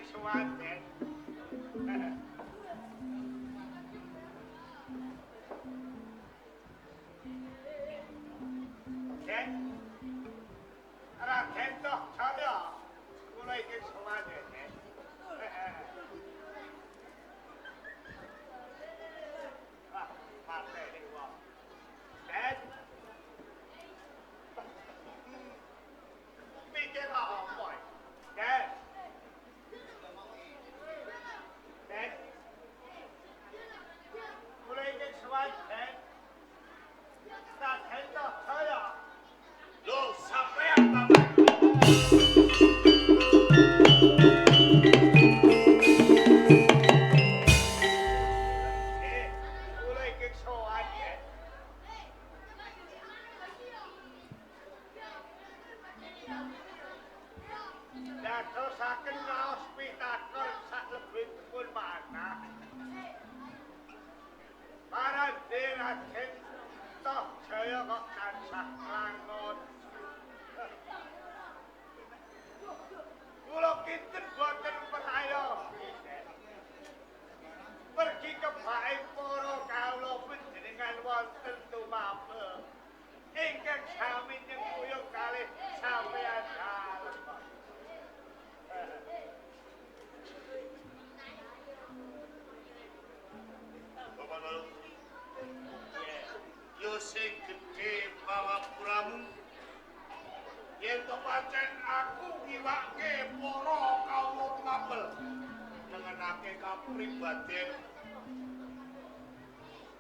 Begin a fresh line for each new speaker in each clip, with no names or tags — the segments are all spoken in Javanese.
ing suwanten. Den, Raden toh saya kula iki suwanten. Ah, mateni wong. Den, mikir apa? Den. Den. Kula iki suwanten. Raden toh saya. Loh, sampean Bapak. Kula iki suwanten. Dadosaken raos pitakon saklebetipun manah. Marang Raden toh jaya kok tansah langon. Kula kinten boten percaya. Pergi ke baik para kawula panjenengan wonten tumapel. Ingkang sami nyengkuyung kalih sampeyan dalem.
Bapak Lalu, yo sing gedhe pawapuramu. Yen to pancen aku ngiwake para kawula tumapel nengenake kapribaden.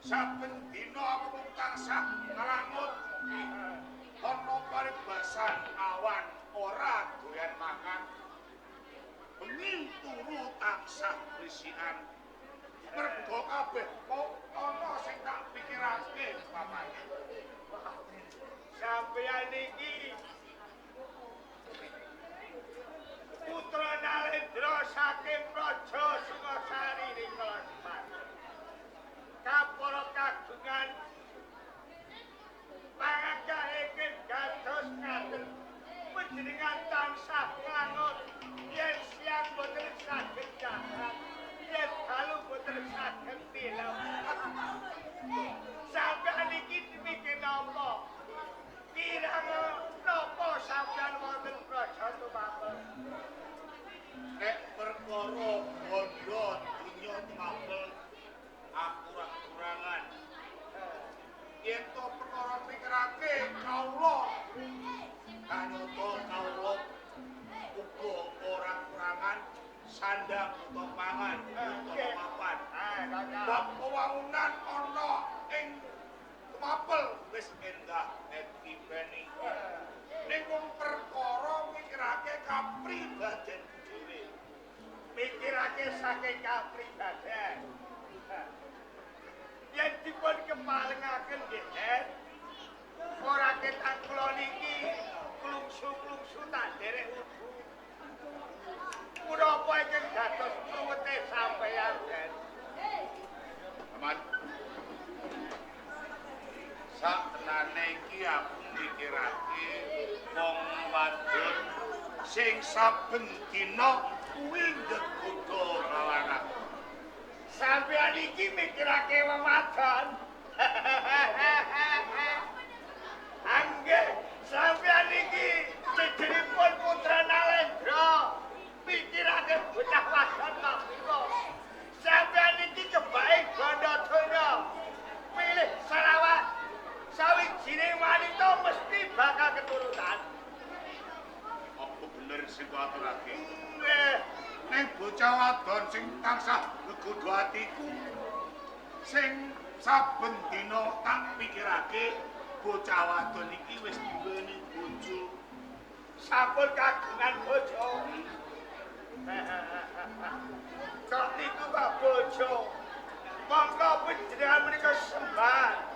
Saben dina aku tansah nglangut ana paribasan awan ora doyan mangan. Bengi turu tansah risikan. Mergo kabeh kok ana sing tak pikirake, Bapak.
Sampeyan iki putra Nalendra saking Praja Singasari ning Kelakban. Kapara kagungan panganggahaken dados ngaten panjenengan tansah nganut yen siang boten saged jahat, yen dalu boten saged tilem. Sampeyan iki mikir napa? Kirang napa sampeyan wonten Praja Tumapel?
Nek perkara bondo dunya tumapel aku ora kurangan. Yen to perkara pikirake kawula kanyata kawula uga ora kurangan sandang utawa pangan utawa papan. Bab wewangunan ana ing tumapel wis endah etibeni. Ning wong perkara mikirake kapribaden dhewe.
Mikirake saking kapribaden. Yen dipun kepalengaken nggih, Den. Ora ketan kula niki klungsu-klungsu tak derek ubu. Punapa ingkang dados pruwete sampeyan, Den?
Aman. Saktenane iki aku mikirake wong wadon sing saben dina kuwi nggoda kalangan.
Sampeyan iki mikirake wong wadon. Angge, sampeyan iki jejeripun putra Nalendra. Mikirake bocah wadon kok niku. Sampeyan iki kebaik bondo donya. Pilih selawat sawijining wanita mesti bakal keturunan.
Apa bener sing kok aturake?
Nggih.
Ning bocah wadon sing tansah nggodha atiku sing saben dina tak pikirake bocah wadon iki wis duweni bojo.
Sampun kagungan bojo. Kok niku kok bojo. Monggo panjenengan menika sembah.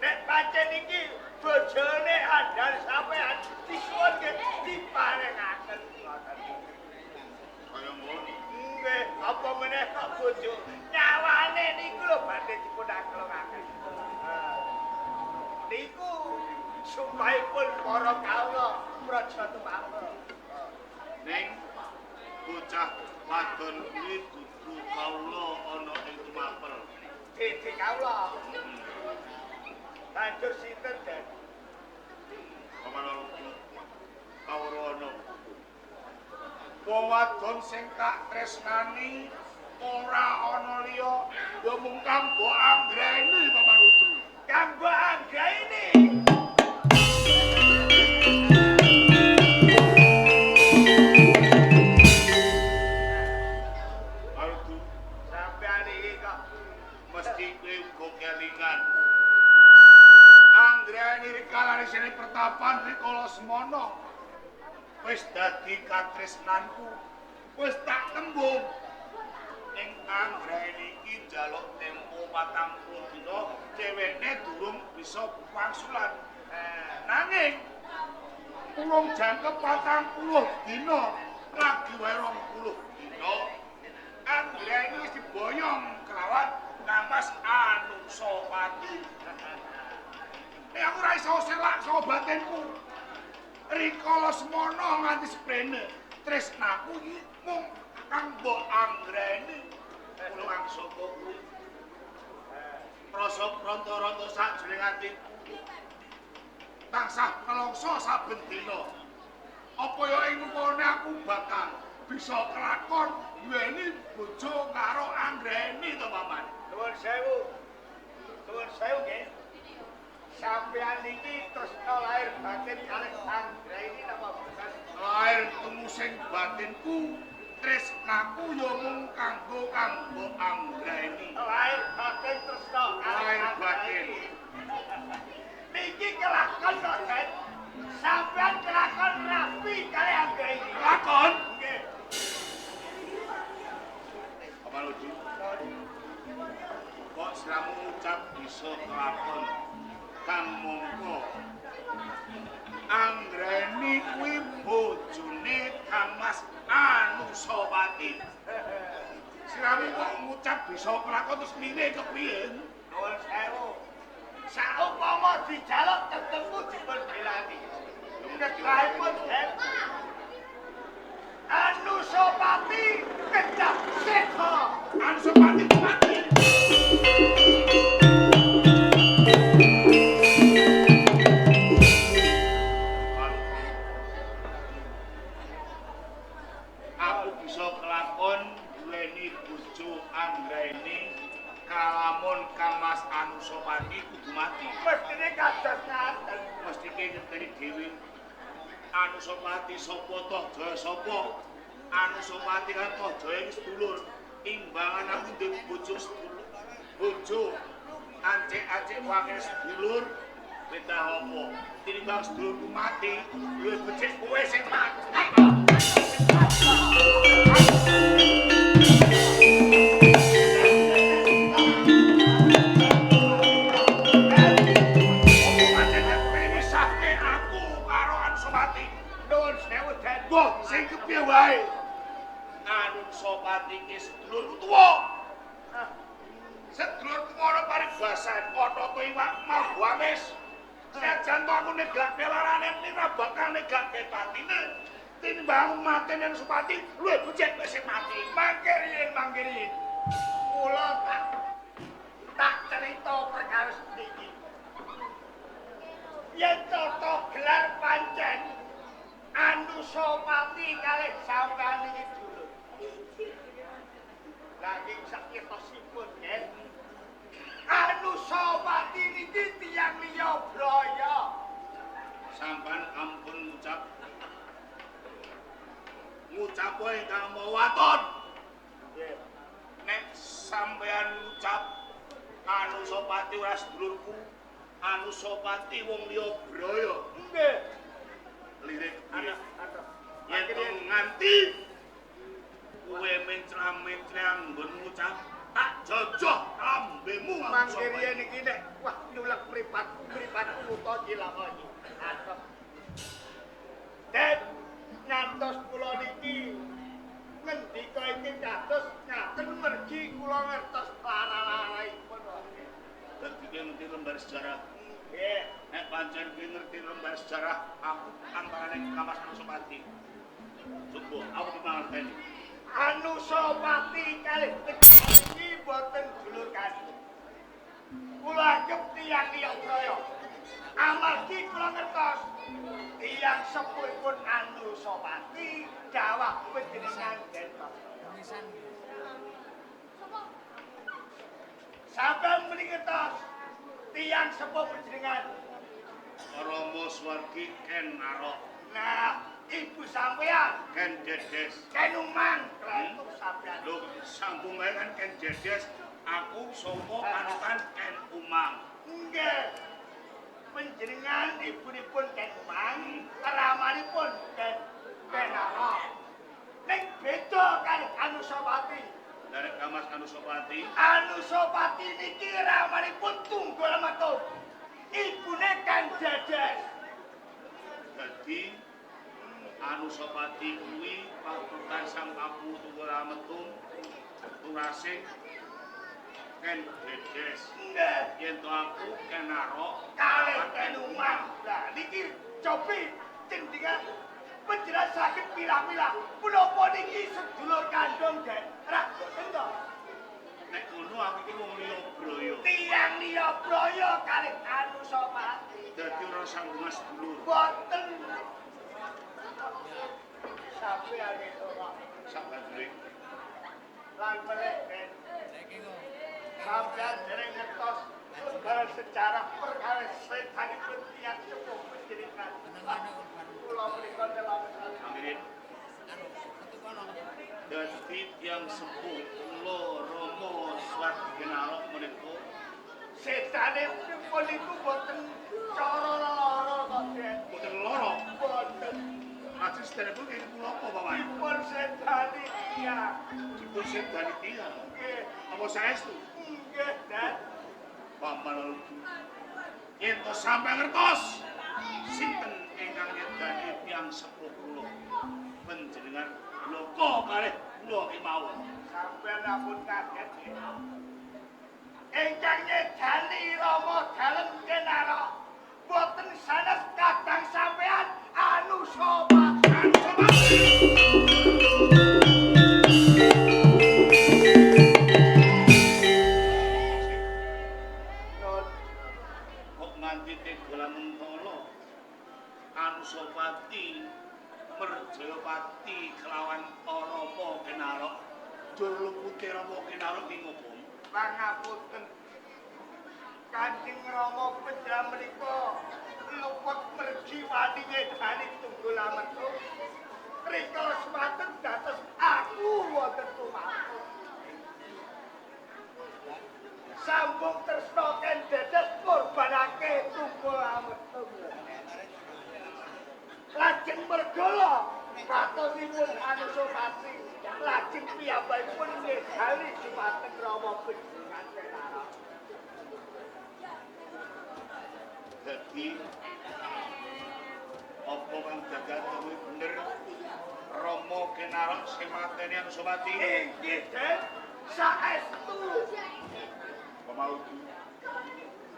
Nek pancen iki bojone andal sampean disuwun nggih diparingaken ngoten.
Kaya ngono.
Nggih, apa meneh kok bojo. Nyawane niku lho badhe dipun aklongaken. Niku sumpahipun para kawula Praja Tumapel.
Ning bocah wadon kuwi dudu kawula ana ing tumapel.
Dede kawula. Banjur sinten, Den?
Pamana kawula ana. Wong wadon sing tak tresnani ora ana liya ya mung kanggo anggreni Paman Udru.
Kanggo anggreni.
Aldu
Sampeyan iki kok
mesti kowe uga kelingan. Anggreni rikalane sene pertapan rikala semana. Wis dadi katresnanku. Wis tak tembung. Ing anggreni iki njaluk tempo 40 dina dheweke durung bisa wangsulan. Nanging urung jangkep 40 dina lagi wae 20 dina anggreni wis diboyong kelawan Kamas Anusapati. Nek aku ora iso selak saka batinku. Rikala semana nganti sprene tresnaku iki mung kanggo anggreni. Kulo angsaka kuwi. Rasa pronto-ronto sajroning atiku. Tansah nelongso saben dina. Apa ya ing upane aku bakal bisa kelakon duweni bojo karo anggreni to, Paman.
Nuwun sewu. Nuwun sewu nggih. Sampeyan iki tresna lahir batin kalih anggreni napa boten?
Lair temu sing batinku tresnaku ya mung kanggo anggreni.
Lahir batin tresna
Lair batin.
Niki kelakon to, Den. Sampeyan kelakon rapi kalih anggreni.
Lakon
Nggih.
Paman Udru. Kok siramu ngucap bisa kelakon kang mongko anggreni kuwi bojone Kamas Anusapati. Siramu kok ngucap bisa kelakon terus mine kepriye?
Nuwun sewu. Saupama dijaluk tetemu dipun belani. Negahipun, Den. Anusapati kecap seto.
Anusapati mati. Aku bisa kelakon duweni bojo anggreni kalamun Kamas Anusapati kudu mati.
Mestine kados ngaten.
Mesti ngerteni dhewe. Anusapati sapa toh jaya sapa? Anusapati kan toh jaya iki sedulur. Imbangan aku ndek bojo sedulur. Bojo ancek-ancek wae sedulur. Beda apa? Tinimbang sedulurku mati, luwih becik kowe sing mati. Wah, sing kepiye wae? Anusapati ki sedulur tuwa. Sedulur tuwa paribasan ana to iwak mau amis. Sejan to aku negak pelarane nira bakal negak patine. Tinimbang matene Anusapati luwih becik wis mati.
Mangkir yen. Kula tak cerita perkara sedikit. Yen tata gelar pancen Anusapati kalih sampeyan iki dulur. Lagi sakitosipun nggih. Anusapati niki tiyang liya braya.
Sampan ampun ngucap wae ingkang mawaton.
Nggih.
Nek sampeyan ngucap Anusapati ora sedulurku, Anusapati wong liya braya.
Nggih.
Lirik
Aduh.
yen to nganti kowe mencram-mencrang nggon ngucap tak jojoh lambemu
Mangkir yen iki nek wah nyulek mripatku uta dilakoni. Aduh. Den ngantos kula niki ngendika iki kados ngaten mergi kula ngertos lara-laraipun.
Dadi ngerti lembar sejarah.
Nggih.
Nek pancen kowe ngerti lembar sejarah aku antarane Kamas Anusapati. Coba aku mangerteni.
Anusapati kalih iki boten dulur kandung. Kula anggep tiyang liya praya. Amargi kula ngertos tiyang sepuhipun Anusapati dawuh panjenengan gentos. Sampun menika tos tiyang sepuh panjenengan
Rama Swargi ken arok.
Nah, ibu sampean
Ken Dedes.
ken umang itu sampean.
Lho, sambung ae kan Ken Dedes, aku sopo panutan Ken Umang.
Nggih. Panjenengan ibunipun ken umang, ramanipun ken arok. Ning beda kalih Anusapati.
Dari Kamas Anusapati.
Anusapati niki ramanipun tunggul metu. Ibune kan Dedes.
Dadi Anusapati kuwi panutan sang Apu Tunggul Ametung. Turasing Ken Dedes.
Nggih.
Yen to aku Ken Arok
Kalih ken umang. Lah niki cobi cendingan panjenengan saged pilah-pilah punapa niki sedulur kandung Den. Ra boten to.
Nek ngono aku iki wong liya braya.
Tiyang liya braya kalih Anusapati.
Dadi ora sambungan sedulur.
Boten. Sampeyan itu kok
Sakbandure.
lan melih Den. Sampeyan dereng ngertos segala sejarah perkara setanipun tiyang sepuh panjenengan. Kula menika delok
Amin. Dadi tiyang sepuh kula Rama Swargi Genarok menika
setane pun iku boten cara lara kok Den.
boten lara.
Boten.
Lajeng sedanipun kaya kula apa Bapak?
Dipun setane tiyang.
Dipun sedani tiyang.
Nggih.
Apa saestu?
Nggih, Den.
Paman Lugu. Yen to sampe ngertos sinten ingkang nyedani tiyang sepuh kula panjenengan loko kalih kula kemawon.
Sampeyan ampun kaget. Ingkang nyedani Rama dalem kenara boten sanes kadang sampeyan Anusapati.
Kok nganti tega lamun kala Anusapati Merjayapati kelawan Rama Genarok dur luputi Rama Genarok ing ngopo?
Pangapunten. Kanjeng Rama Pedha menika luput mergi wani nyedani Tunggul Ametung. Rikala semanten dados aku wonten tumanten. Sambung tresna Ken Dedes korbanake Tunggul Ametung. Lajeng mergala katonipun Anusapati. Lajeng piyambakipun nyedani dumateng Rama panjenengan Kenara.
Dadi apa kang dagate bener Rama Genarok sing mateni Anusapati?
Inggih, Den. Saestu.
Pamautu.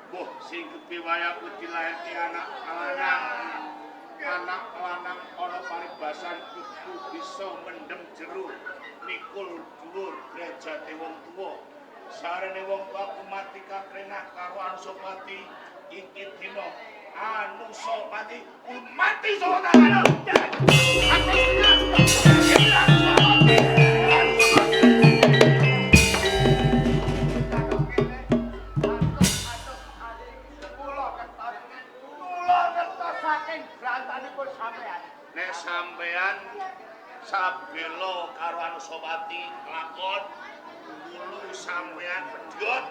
Boh sing kepiwayah wedi lairke anak lanang. Anak lanang ana paribasan kudu bisa mendem jero mikul dhuwur derajate wong tuwa. Sarene wong tuwa mati kakrenah karo Anusapati iki dina Anusapati mati saudara. Nek sampean sabelo karo Anusapati lakon dulu sampean pedhot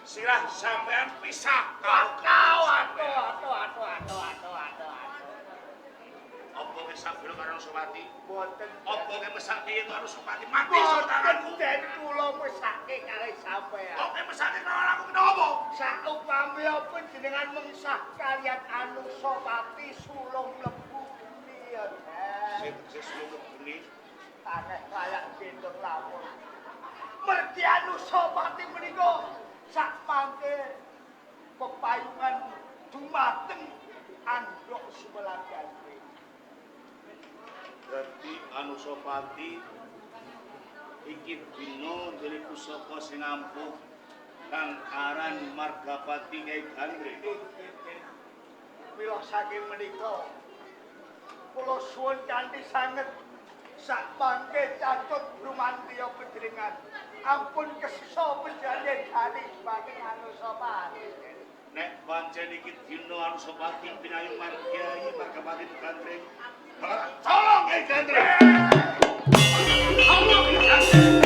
sirah sampean pisah karo apa wis sabelo karo Anusapati
Boten.
apa nek mesake yen Anusapati mati
Boten
saudaraku
Den kula mesake kalih sampeyan.
apa mesake karo aku kenapa
Saupami panjenengan mengsah kaliyan Anusapati sulung mlebu dunya.
sing sulung beni
Tanah layak gendong lamun. Mergi Anusapati menika sak mangke pepayungan dumateng andhok Sumelagati.
Dadi Anusapati iki dina dene pusaka sing ampuh kang aran Margapati Kyai Gandring.
Mila saking menika kula suwun kanthi sanget sak mangke catut rumantiya panjenengan ampun kesisa panjenengan kali saking Anusapati.
Nek pancen iki dina Anusapati pinayungan Kyai Margapati Gandring. Tolong Kyai Gandring. Tolong Kyai Gandring.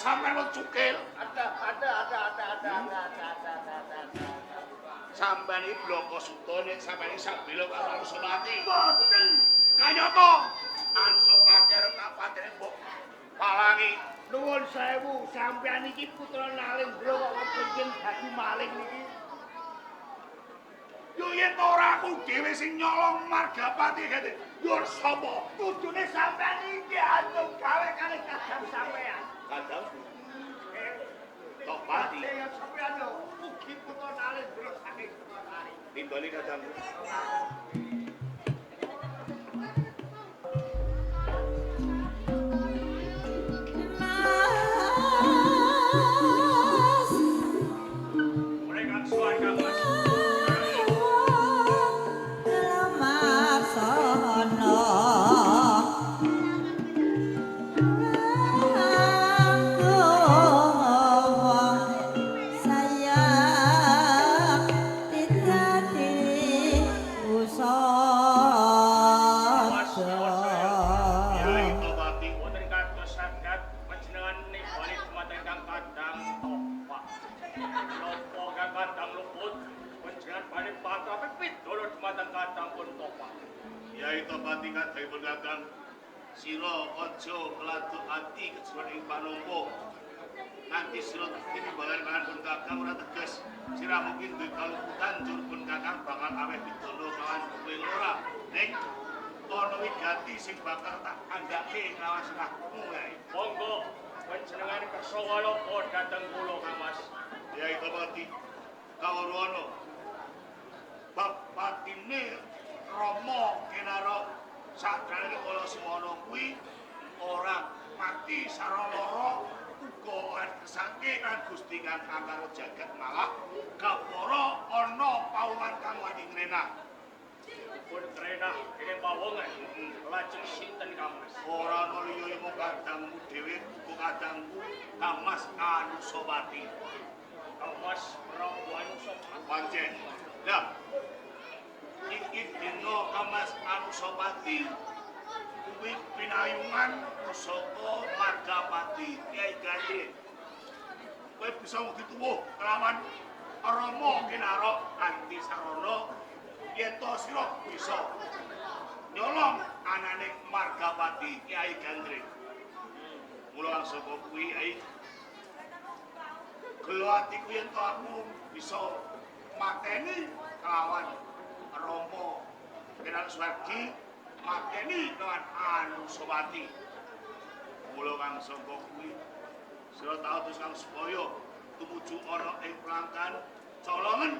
Sampeyan wong cukil.
Ada.
Sampeyan iki bloko sutone, sampeyan iki sabila karo Anusapati.
Boten.
Kayata Anusapati arep kapatene mbok palangi.
Nuwun sewu, sampeyan iki putra Nalendra kok kepengin dadi maling niki.
Yo yen ora aku dhewe sing nyolong Margapati kene. Yo sapa?
Kudune sampeyan iki antuk gawe kali kadang sampeyan.
Kadang Tok Pati.
Ya sampeyan lho, mugi putra Nalendra saking Sukasari.
Timbali kadang. Sira aja keladuk ati kejuan ing panampa. Nanti sira tinimbalan kan pun kakang ora teges. Sira mungkin duwe kaluputan jur pun kakang bakal aweh pidana kawan kowe ora. Ning ana wigati sing bakal tak andhake ngawas rahmu ae.
Monggo panjenengan kersa walaka dhateng kula Mas.
Ya itu pati kawruana. Bapatine Rama Kinara sadrane kala semono kuwi ora mati sarana uga ora kesangke kan Gusti kang karo jagat malah kapara ana pauman kang wani ngrenah.
Pun krenah kene pawongan lajeng sinten Mas?
Ora ana liya mung kadangmu dhewe kok kadangku Mas Anusapati.
Mas Prabu Anusapati.
Pancen. Lah iki dina Mas Anusapati kuwi pinayungan pusaka Margapati Kyai Gandring. Kowe bisa dituwuh kelawan Rama Kinara kanthi sarana yen to sira bisa nyolong anane Margapati Kyai Gandring. Mula saka kuwi ai gelo atiku yen to aku bisa mateni kelawan Rama Kinara Swargi mateni lawan Anusapati. Mula kang saka kuwi sira tau terus kang supaya tumuju ana ing pelangkan colongan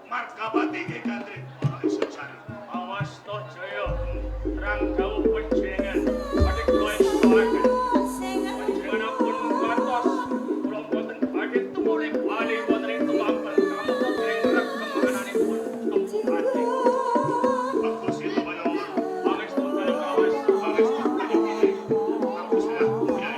Margapati Kyai Gandring ana ing Sukasari.
Awas to jaya terang dawuh panjenengan badhe kula isoaken. Panjenengan pun ngantos kula boten badhe tumurip badhe wonten ing tumampel kamu kering rek kemanganipun tumpuk ati.
Bagus itu kaya ngono.
Pangestu kalih awas.
Bagus itu kaya ngene. Aku sudah punya.